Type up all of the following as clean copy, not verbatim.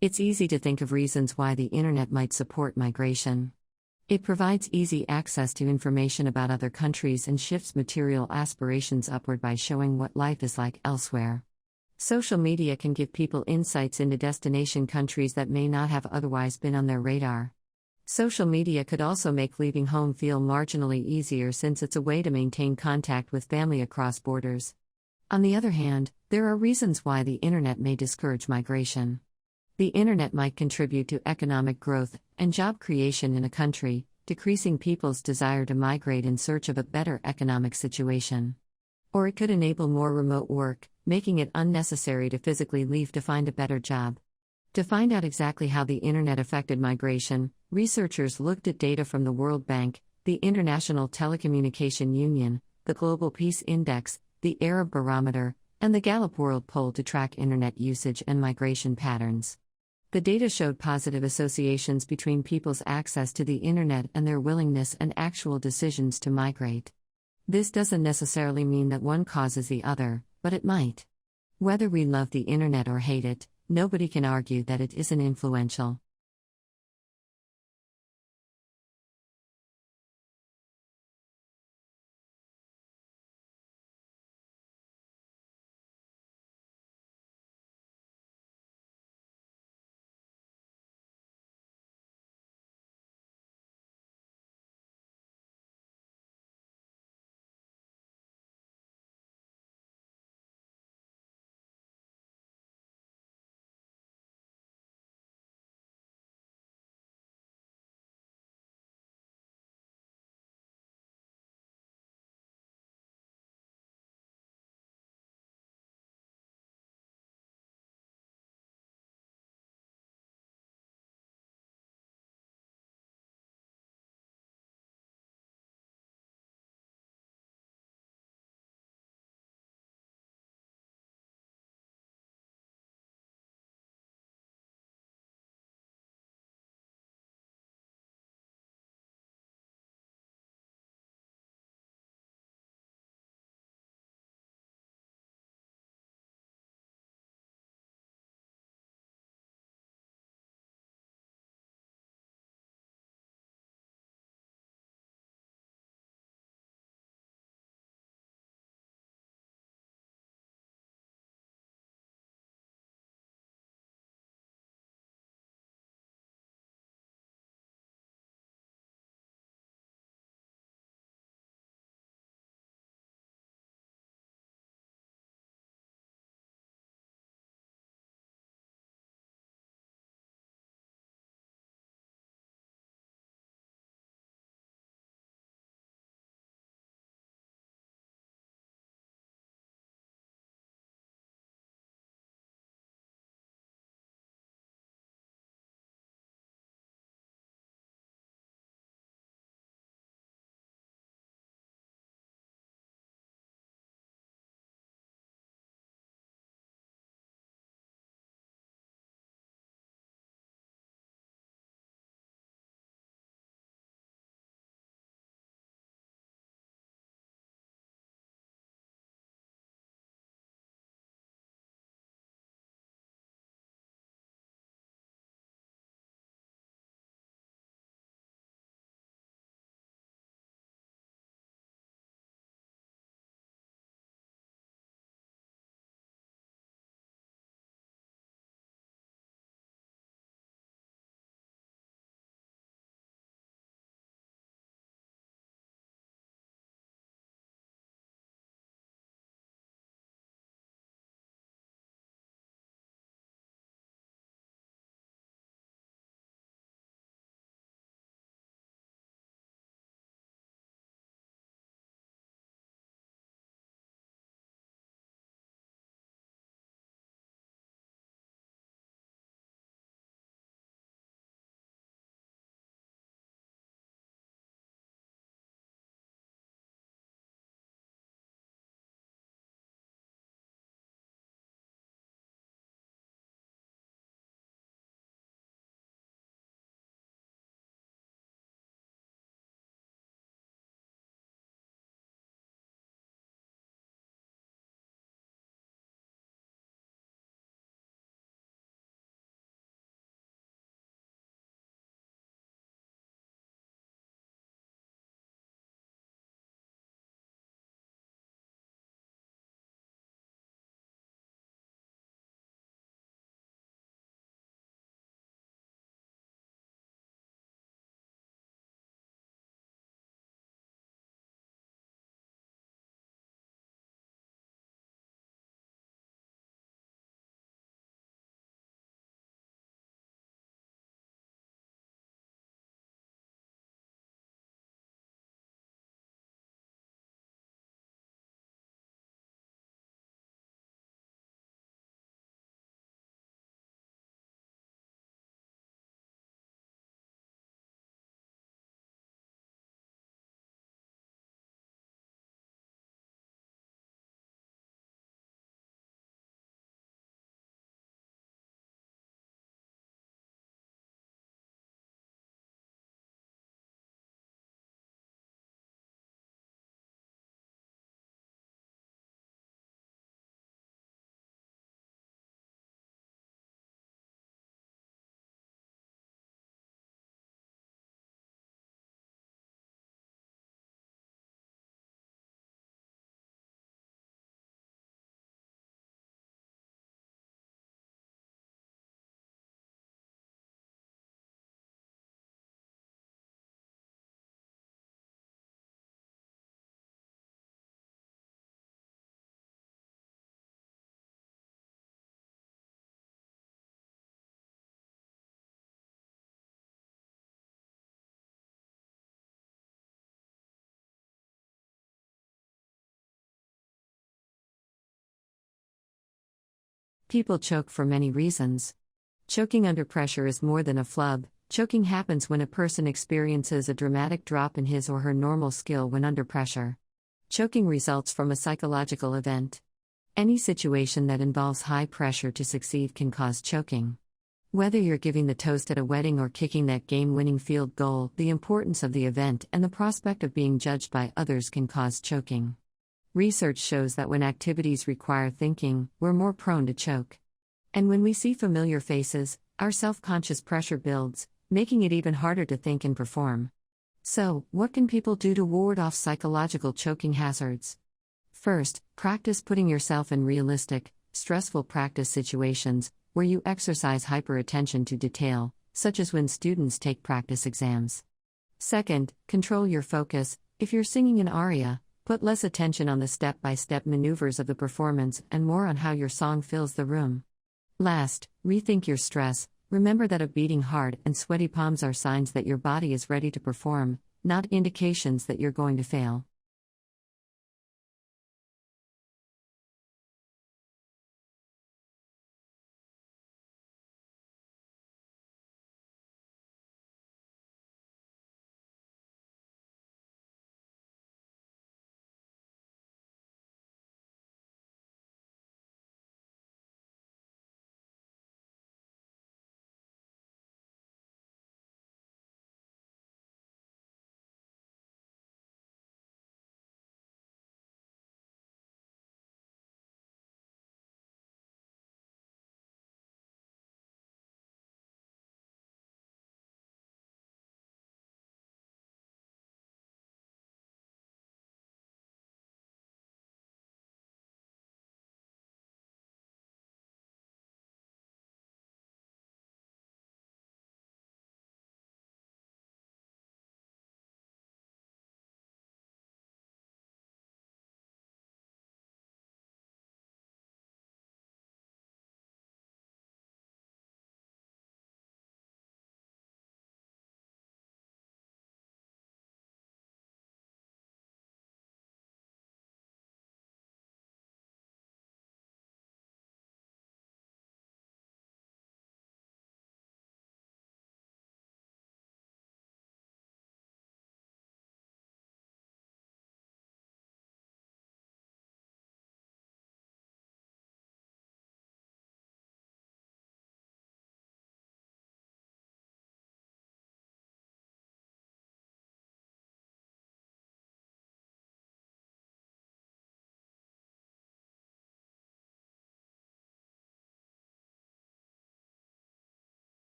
It's easy to think of reasons why the internet might support migration. It provides easy access to information about other countries and shifts material aspirations upward by showing what life is like elsewhere. Social media can give people insights into destination countries that may not have otherwise been on their radar. Social media could also make leaving home feel marginally easier since it's a way to maintain contact with family across borders. On the other hand, there are reasons why the internet may discourage migration. The internet might contribute to economic growth and job creation in a country, decreasing people's desire to migrate in search of a better economic situation. Or it could enable more remote work, making it unnecessary to physically leave to find a better job. To find out exactly how the internet affected migration, researchers looked at data from the World Bank, the International Telecommunication Union, the Global Peace Index, the Arab Barometer, and the Gallup World Poll to track internet usage and migration patterns. The data showed positive associations between people's access to the internet and their willingness and actual decisions to migrate. This doesn't necessarily mean that one causes the other, but it might. Whether we love the internet or hate it, nobody can argue that it isn't influential. People choke for many reasons. Choking under pressure is more than a flub. Choking happens when a person experiences a dramatic drop in his or her normal skill when under pressure. Choking results from a psychological event. Any situation that involves high pressure to succeed can cause choking. Whether you're giving the toast at a wedding or kicking that game-winning field goal, the importance of the event and the prospect of being judged by others can cause choking. Research shows that when activities require thinking, we're more prone to choke. And when we see familiar faces, our self-conscious pressure builds, making it even harder to think and perform. So, what can people do to ward off psychological choking hazards? First, practice putting yourself in realistic, stressful practice situations where you exercise hyper-attention to detail, such as when students take practice exams. Second, control your focus. If you're singing an aria, put less attention on the step-by-step maneuvers of the performance and more on how your song fills the room. Last, rethink your stress. Remember that a beating heart and sweaty palms are signs that your body is ready to perform, not indications that you're going to fail.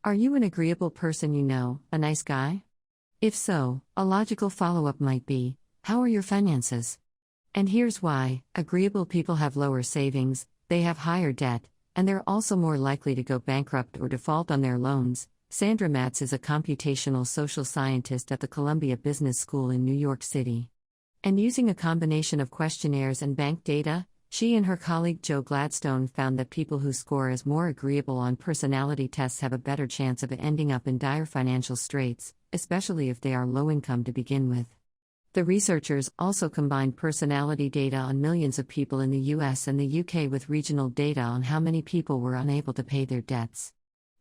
Are you an agreeable person, a nice guy? If so, a logical follow-up might be, how are your finances? And here's why: agreeable people have lower savings, they have higher debt, and they're also more likely to go bankrupt or default on their loans. Sandra Matz is a computational social scientist at the Columbia Business School in New York City. And using a combination of questionnaires and bank data, she and her colleague Joe Gladstone found that people who score as more agreeable on personality tests have a better chance of ending up in dire financial straits, especially if they are low income to begin with. The researchers also combined personality data on millions of people in the US and the UK with regional data on how many people were unable to pay their debts.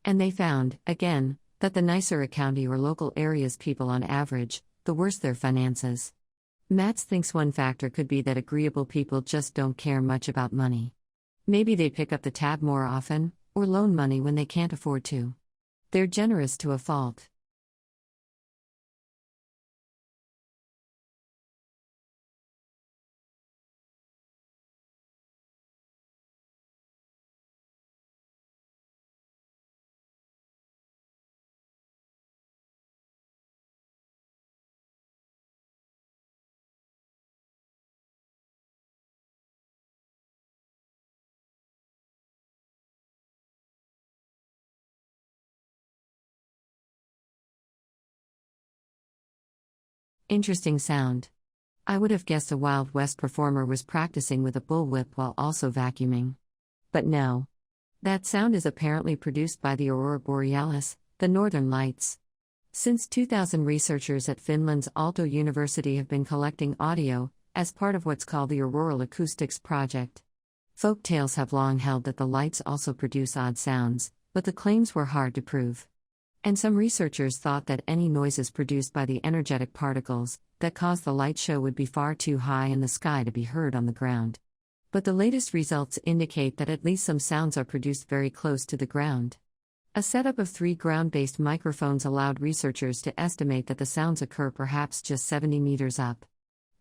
And they found, again, that the nicer a county or local area's people on average, the worse their finances. Matz thinks one factor could be that agreeable people just don't care much about money. Maybe they pick up the tab more often, or loan money when they can't afford to. They're generous to a fault. Interesting sound. I would have guessed a Wild West performer was practicing with a bullwhip while also vacuuming. But no. That sound is apparently produced by the aurora borealis, the northern lights. Since 2000, researchers at Finland's Aalto University have been collecting audio as part of what's called the Auroral Acoustics Project. Folktales have long held that the lights also produce odd sounds, but the claims were hard to prove. And some researchers thought that any noises produced by the energetic particles that cause the light show would be far too high in the sky to be heard on the ground. But the latest results indicate that at least some sounds are produced very close to the ground. A setup of 3 ground-based microphones allowed researchers to estimate that the sounds occur perhaps just 70 meters up.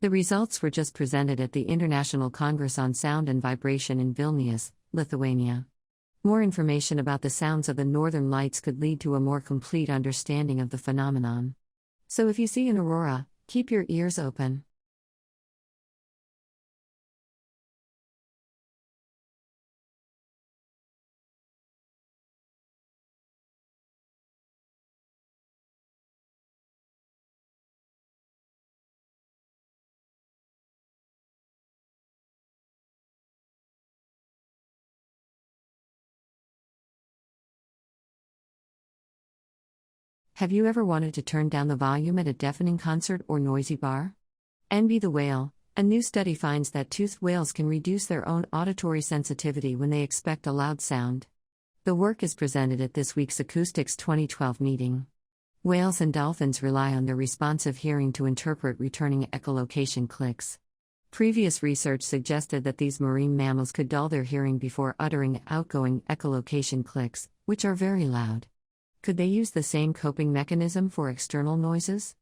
The results were just presented at the International Congress on Sound and Vibration in Vilnius, Lithuania. More information about the sounds of the northern lights could lead to a more complete understanding of the phenomenon. So if you see an aurora, keep your ears open. Have you ever wanted to turn down the volume at a deafening concert or noisy bar? Envy the whale. A new study finds that toothed whales can reduce their own auditory sensitivity when they expect a loud sound. The work is presented at this week's Acoustics 2012 meeting. Whales and dolphins rely on their responsive hearing to interpret returning echolocation clicks. Previous research suggested that these marine mammals could dull their hearing before uttering outgoing echolocation clicks, which are very loud. Could they use the same coping mechanism for external noises?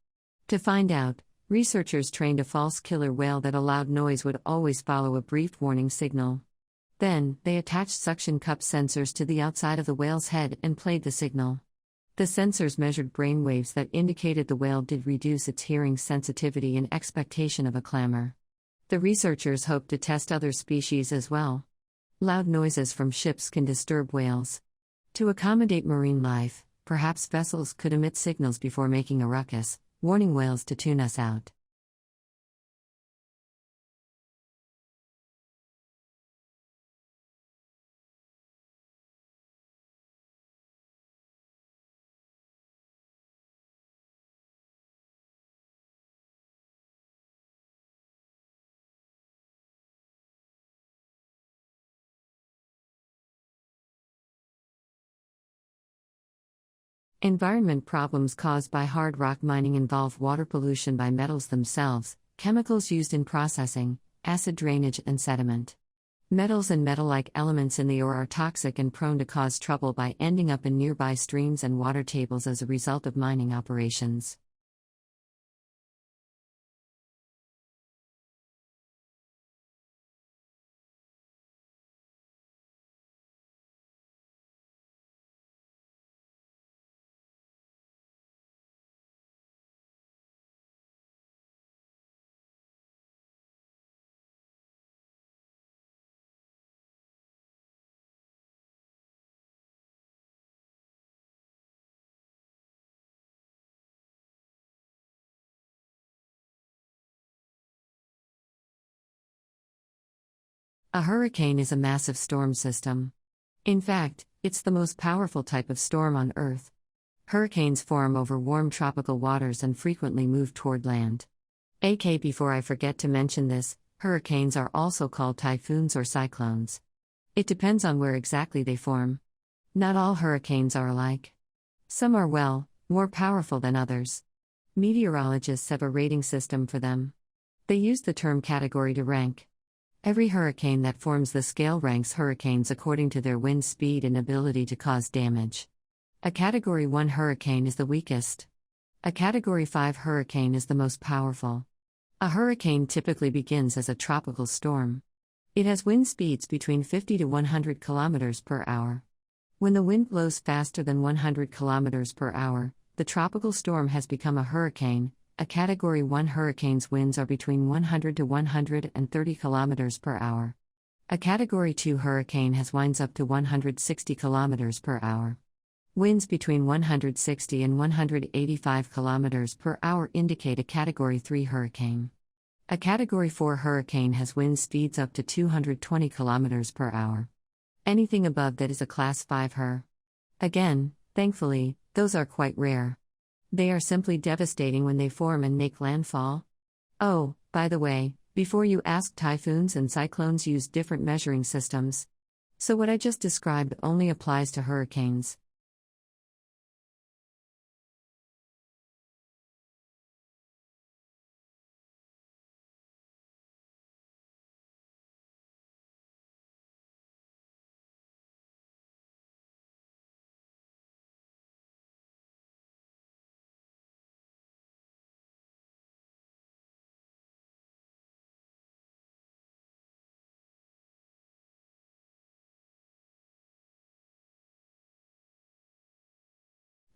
To find out, researchers trained a false killer whale that a loud noise would always follow a brief warning signal. Then, they attached suction cup sensors to the outside of the whale's head and played the signal. The sensors measured brain waves that indicated the whale did reduce its hearing sensitivity in expectation of a clamor. The researchers hope to test other species as well. Loud noises from ships can disturb whales. To accommodate marine life, perhaps vessels could emit signals before making a ruckus, warning whales to tune us out. Environment problems caused by hard rock mining involve water pollution by metals themselves, chemicals used in processing, acid drainage, and sediment. Metals and metal-like elements in the ore are toxic and prone to cause trouble by ending up in nearby streams and water tables as a result of mining operations. A hurricane is a massive storm system. In fact, it's the most powerful type of storm on Earth. Hurricanes form over warm tropical waters and frequently move toward land. Before I forget to mention this, hurricanes are also called typhoons or cyclones. It depends on where exactly they form. Not all hurricanes are alike. Some are more powerful than others. Meteorologists have a rating system for them. They use the term category to rank. Every hurricane that forms the scale ranks hurricanes according to their wind speed and ability to cause damage. A Category 1 hurricane is the weakest. A Category 5 hurricane is the most powerful. A hurricane typically begins as a tropical storm. It has wind speeds between 50 to 100 km per hour. When the wind blows faster than 100 km per hour, the tropical storm has become a hurricane. A Category 1 hurricane's winds are between 100 to 130 km per hour. A Category 2 hurricane has winds up to 160 km per hour. Winds between 160 and 185 km per hour indicate a Category 3 hurricane. A Category 4 hurricane has wind speeds up to 220 km per hour. Anything above that is a Class 5 hur. Again, thankfully, those are quite rare. They are simply devastating when they form and make landfall. Oh, by the way, before you ask, typhoons and cyclones use different measuring systems. So what I just described only applies to hurricanes.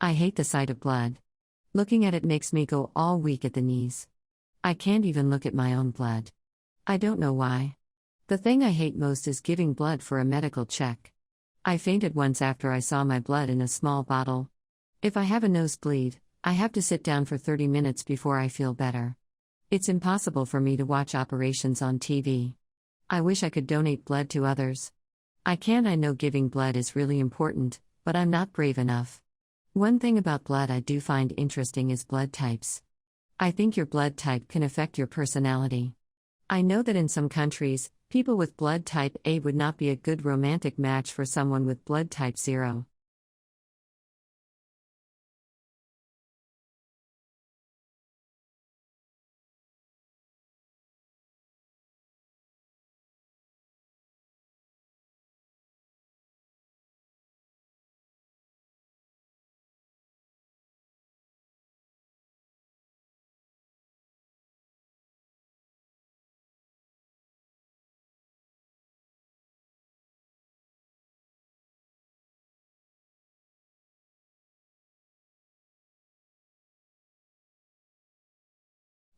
I hate the sight of blood. Looking at it makes me go all weak at the knees. I can't even look at my own blood. I don't know why. The thing I hate most is giving blood for a medical check. I fainted once after I saw my blood in a small bottle. If I have a nosebleed, I have to sit down for 30 minutes before I feel better. It's impossible for me to watch operations on TV. I wish I could donate blood to others. I can't. I know giving blood is really important, but I'm not brave enough. One thing about blood I do find interesting is blood types. I think your blood type can affect your personality. I know that in some countries, people with blood type A would not be a good romantic match for someone with blood type 0.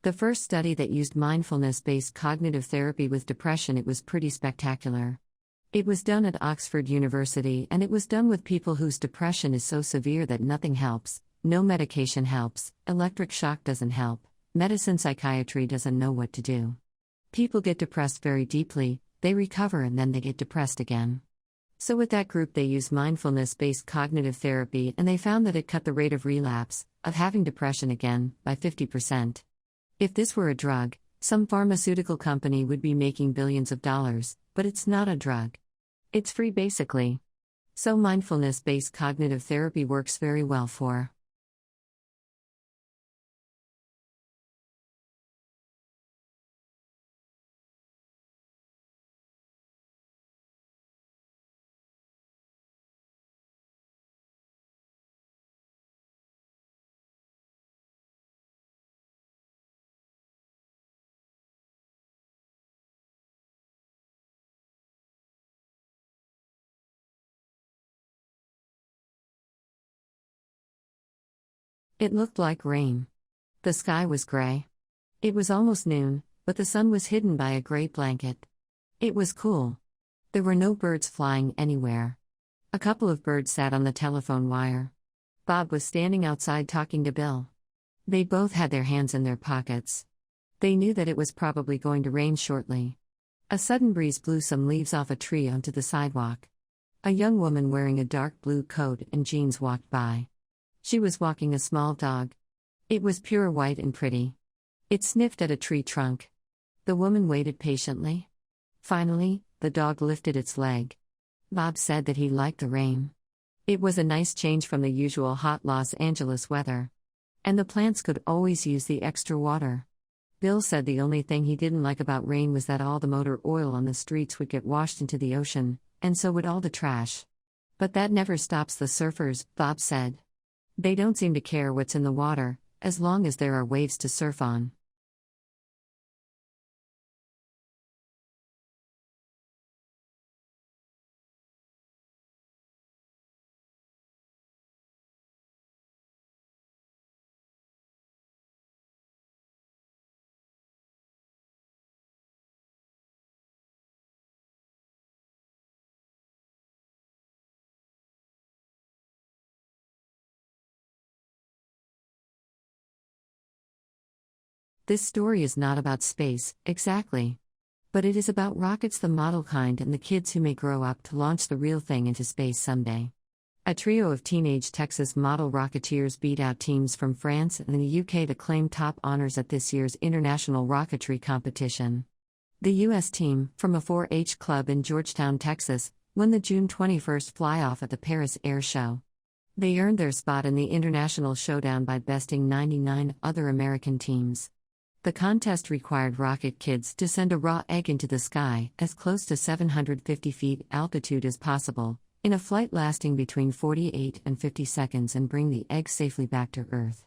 The first study that used mindfulness-based cognitive therapy with depression, it was pretty spectacular. It was done at Oxford University, and it was done with people whose depression is so severe that nothing helps, no medication helps, electric shock doesn't help, medicine psychiatry doesn't know what to do. People get depressed very deeply, they recover and then they get depressed again. So with that group they used mindfulness-based cognitive therapy and they found that it cut the rate of relapse, of having depression again, by 50%. If this were a drug, some pharmaceutical company would be making billions of dollars, but it's not a drug. It's free basically. So mindfulness-based cognitive therapy works very well for. It looked like rain. The sky was gray. It was almost noon, but the sun was hidden by a gray blanket. It was cool. There were no birds flying anywhere. A couple of birds sat on the telephone wire. Bob was standing outside talking to Bill. They both had their hands in their pockets. They knew that it was probably going to rain shortly. A sudden breeze blew some leaves off a tree onto the sidewalk. A young woman wearing a dark blue coat and jeans walked by. She was walking a small dog. It was pure white and pretty. It sniffed at a tree trunk. The woman waited patiently. Finally, the dog lifted its leg. Bob said that he liked the rain. It was a nice change from the usual hot Los Angeles weather. And the plants could always use the extra water. Bill said the only thing he didn't like about rain was that all the motor oil on the streets would get washed into the ocean, and so would all the trash. But that never stops the surfers, Bob said. They don't seem to care what's in the water, as long as there are waves to surf on. This story is not about space, exactly. But it is about rockets, the model kind, and the kids who may grow up to launch the real thing into space someday. A trio of teenage Texas model rocketeers beat out teams from France and the UK to claim top honors at this year's International Rocketry Competition. The U.S. team, from a 4-H club in Georgetown, Texas, won the June 21st fly-off at the Paris Air Show. They earned their spot in the international showdown by besting 99 other American teams. The contest required rocket kids to send a raw egg into the sky as close to 750 feet altitude as possible, in a flight lasting between 48 and 50 seconds, and bring the egg safely back to Earth.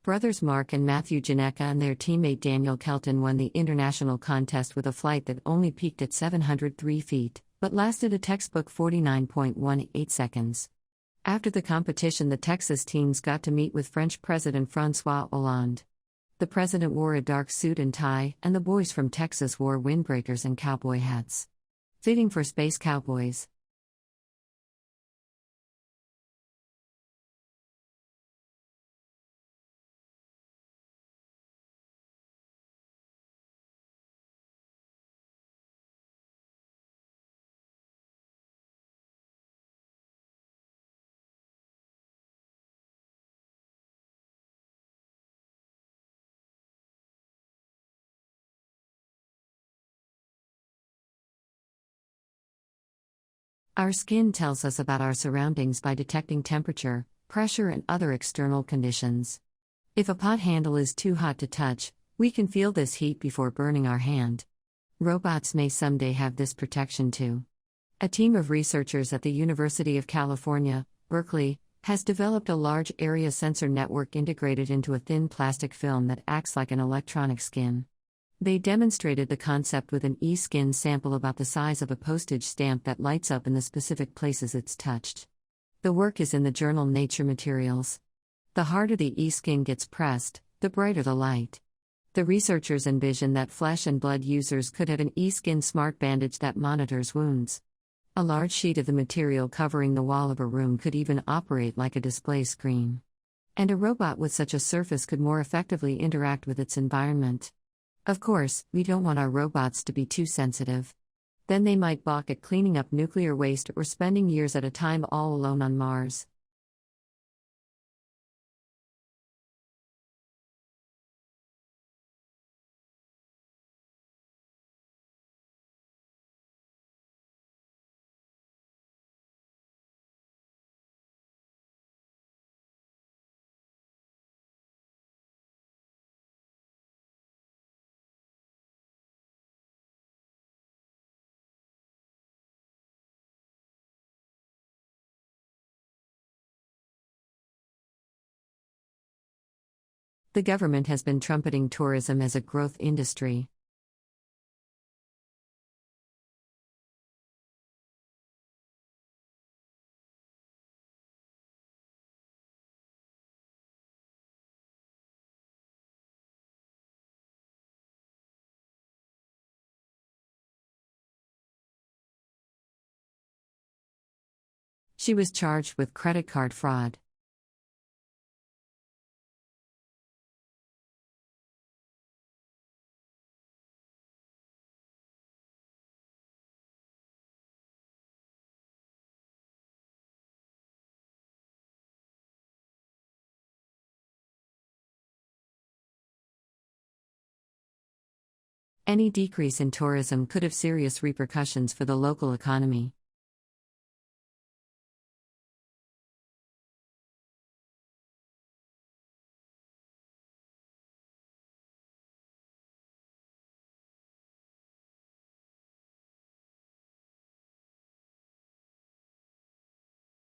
Brothers Mark and Matthew Janeka and their teammate Daniel Kelton won the international contest with a flight that only peaked at 703 feet, but lasted a textbook 49.18 seconds. After the competition, the Texas teams got to meet with French President François Hollande. The president wore a dark suit and tie, and the boys from Texas wore windbreakers and cowboy hats. Fitting for space cowboys. Our skin tells us about our surroundings by detecting temperature, pressure, and other external conditions. If a pot handle is too hot to touch, we can feel this heat before burning our hand. Robots may someday have this protection too. A team of researchers at the University of California, Berkeley, has developed a large area sensor network integrated into a thin plastic film that acts like an electronic skin. They demonstrated the concept with an e-skin sample about the size of a postage stamp that lights up in the specific places it's touched. The work is in the journal Nature Materials. The harder the e-skin gets pressed, the brighter the light. The researchers envision that flesh and blood users could have an e-skin smart bandage that monitors wounds. A large sheet of the material covering the wall of a room could even operate like a display screen. And a robot with such a surface could more effectively interact with its environment. Of course, we don't want our robots to be too sensitive. Then they might balk at cleaning up nuclear waste or spending years at a time all alone on Mars. The government has been trumpeting tourism as a growth industry. She was charged with credit card fraud. Any decrease in tourism could have serious repercussions for the local economy.